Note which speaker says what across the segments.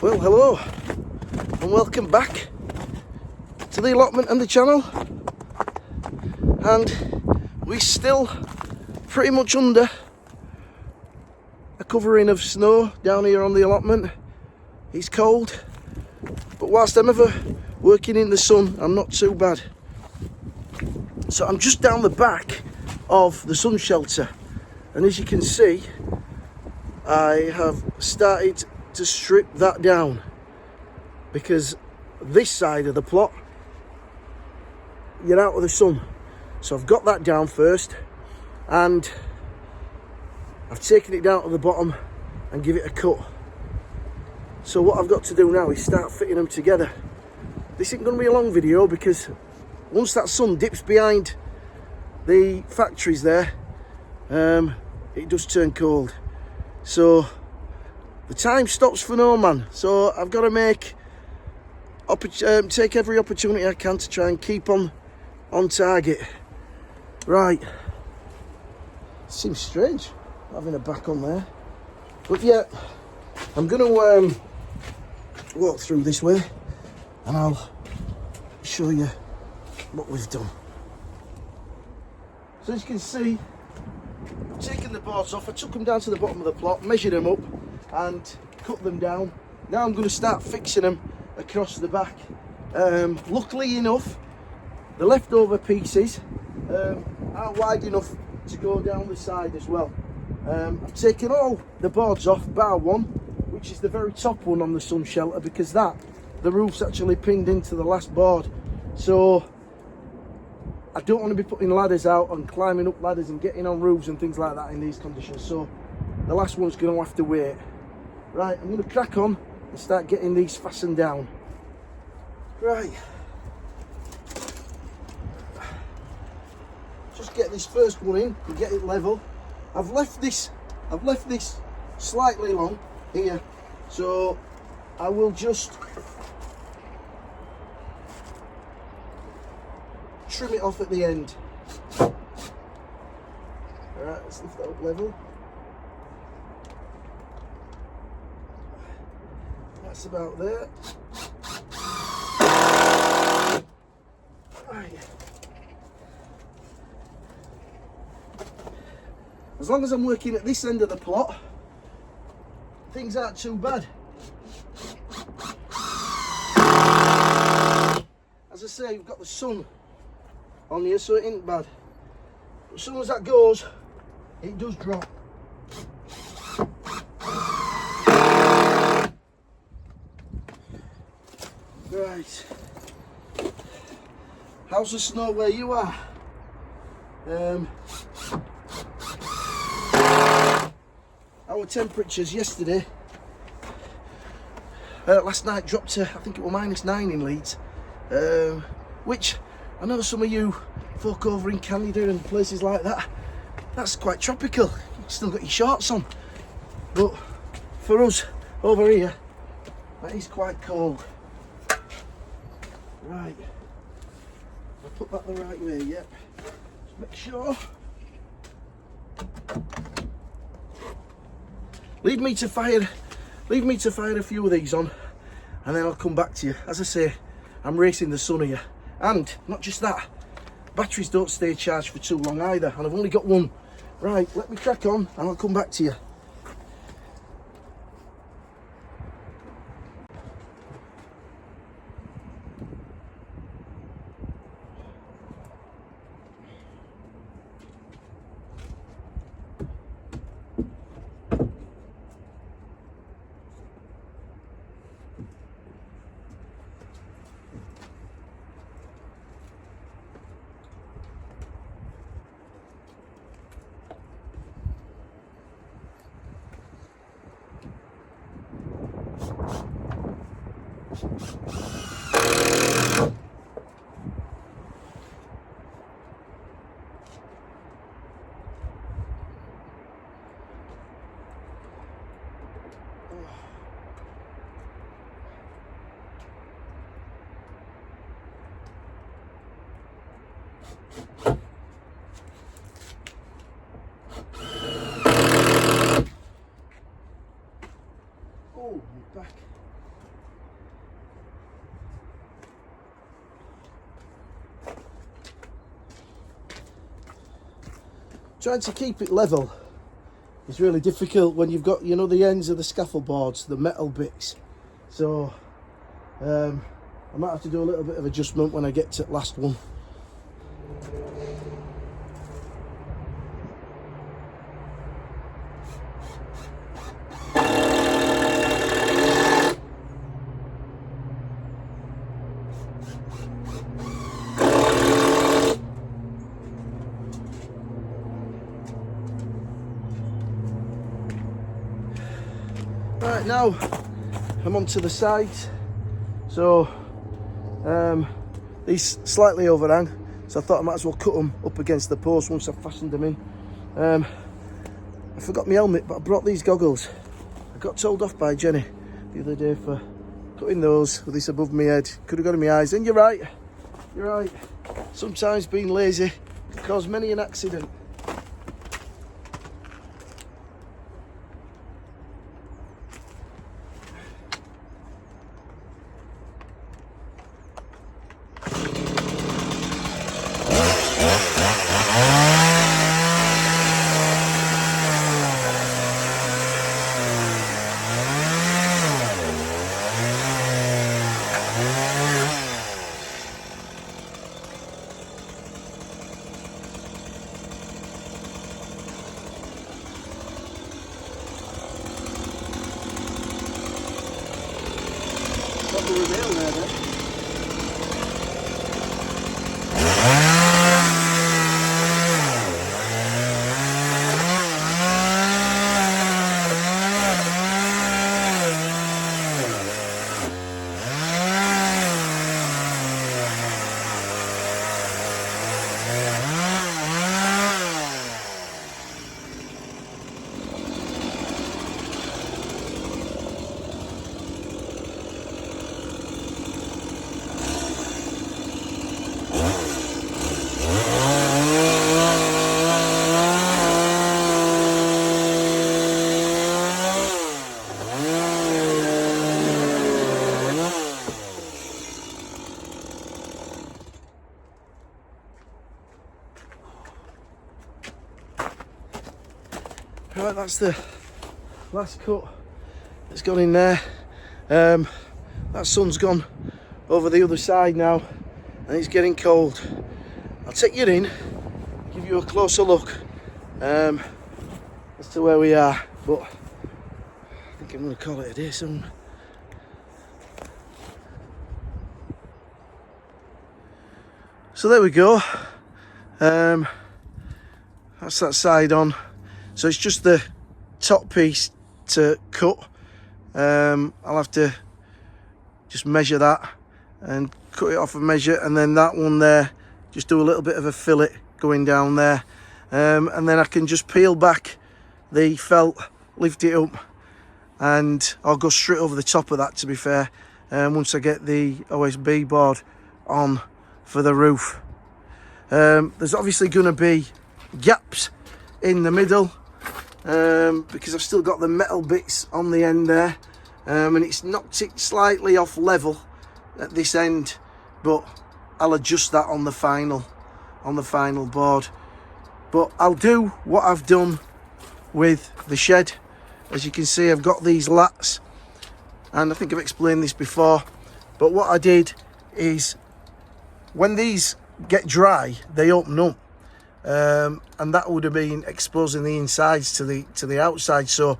Speaker 1: Well, hello and welcome back to the allotment and the channel, and we're still pretty much under a covering of snow down here on the allotment. It's cold, but whilst I'm ever working in the sun, I'm not too bad. So I'm just down the back of the sun shelter, and as you can see, I have started to strip that down because this side of the plot, you're out of the sun. So I've got that down first, and I've taken it down to the bottom and give it a cut. So what I've got to do now is start fitting them together. This isn't going to be a long video because once that sun dips behind the factories there, it does turn cold. So the time stops for no man. So I've got to take every opportunity I can to try and keep on target. Right. Seems strange having a back on there, but yeah, I'm going to walk through this way and I'll show you what we've done. So as you can see, I've taken the boards off. I took them down to the bottom of the plot, measured them up and cut them down. Now I'm going to start fixing them across the back. Luckily enough, the leftover pieces are wide enough to go down the side as well. I've taken all the boards off bar one, which is the very top one on the sun shelter, because the roof's actually pinned into the last board. So I don't want to be putting ladders out and climbing up ladders and getting on roofs and things like that in these conditions. So the last one's going to have to wait. Right, I'm going to crack on and start getting these fastened down. Right. Just get this first one in and get it level. I've left this slightly long here, so I will just trim it off at the end. Alright, let's lift that up level. That's about there. Right. As long as I'm working at this end of the plot, things aren't too bad. As I say, you've got the sun on here, so it ain't bad. But as soon as that goes, it does drop. Right. How's the snow where you are? Our temperatures yesterday, last night dropped to, I think it was -9 in Leeds, which I know some of you folk over in Canada and places like that, that's quite tropical. You've still got your shorts on, but for us over here, that is quite cold. Right, I'll put that the right way, yep. Just make sure. Leave me to fire a few of these on, and then I'll come back to you. As I say, I'm racing the sun here, and not just that, batteries don't stay charged for too long either, and I've only got one. Right, let me crack on and I'll come back to you. Oh, my back. trying to keep it level is really difficult when you've got, you know, the ends of the scaffold boards, the metal bits. So I might have to do a little bit of adjustment when I get to the last one. Right, now I'm onto the sides. So these slightly overhang, so I thought I might as well cut them up against the post once I've fastened them in. I forgot my helmet, but I brought these goggles. I got told off by Jenny the other day for cutting those with this above my head. Could have got in my eyes, and you're right. Sometimes being lazy can cause many an accident. Right, that's the last cut that's gone in there. That sun's gone over the other side now and it's getting cold. I'll take you in, give you a closer look as to where we are, but I think I'm going to call it a day soon. So there we go. That's that side on. So it's just the top piece to cut. I'll have to just measure that and cut it off and measure, and then that one there, just do a little bit of a fillet going down there, and then I can just peel back the felt, lift it up, and I'll go straight over the top of that, to be fair, once I get the OSB board on for the roof. There's obviously going to be gaps in the middle, because I've still got the metal bits on the end there, and it's knocked it slightly off level at this end, but I'll adjust that on the final board. But I'll do what I've done with the shed. As you can see, I've got these lats, and I think I've explained this before, but what I did is when these get dry, they open up. And that would have been exposing the insides to the outside, so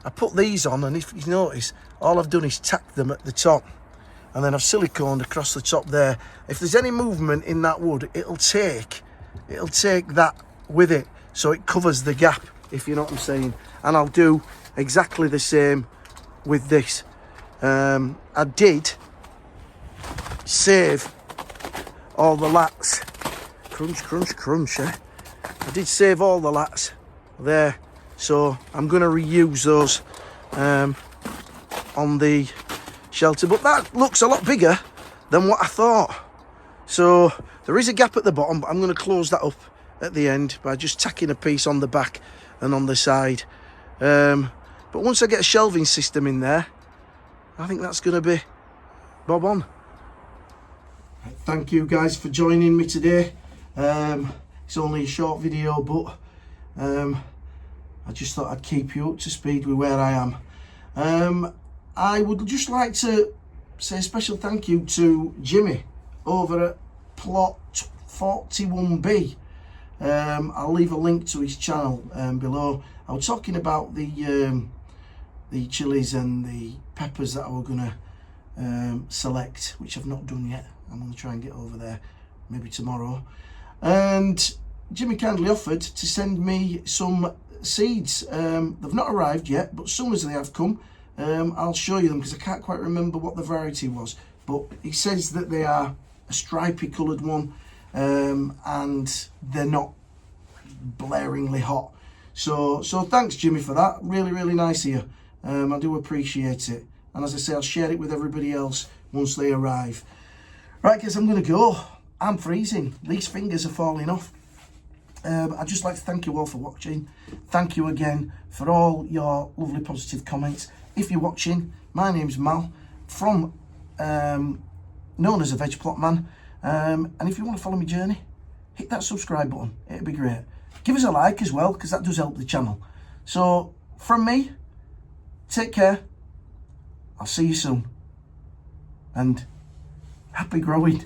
Speaker 1: I put these on, and if you notice, all I've done is tack them at the top, and then I've siliconed across the top there. If there's any movement in that wood, it'll take that with it, so it covers the gap, if you know what I'm saying. And I'll do exactly the same with this. I did save all the lats. Crunch, crunch, crunch, eh? I did save all the lats there, so I'm going to reuse those on the shelter. But that looks a lot bigger than what I thought. So there is a gap at the bottom, but I'm going to close that up at the end by just tacking a piece on the back and on the side. But once I get a shelving system in there, I think that's going to be bob on. Thank you guys for joining me today. It's only a short video, but I just thought I'd keep you up to speed with where I am. I would just like to say a special thank you to Jimmy over at Plot 41B. I'll leave a link to his channel below. I was talking about the chilies and the peppers that I was going to select, which I've not done yet. I'm going to try and get over there maybe tomorrow. And Jimmy kindly offered to send me some seeds. They've not arrived yet, but as soon as they have come, I'll show you them, because I can't quite remember what the variety was. But he says that they are a stripy coloured one, and they're not blaringly hot. So thanks, Jimmy, for that. Really, really nice of you. I do appreciate it. And as I say, I'll share it with everybody else once they arrive. Right, guys, I'm going to go. I'm freezing. These fingers are falling off. I'd just like to thank you all for watching. Thank you again for all your lovely positive comments. If you're watching, my name's Mal, from known as a Veg Plot Man. And if you want to follow my journey, hit that subscribe button. It'd be great. Give us a like as well, because that does help the channel. So, from me, take care. I'll see you soon. And happy growing.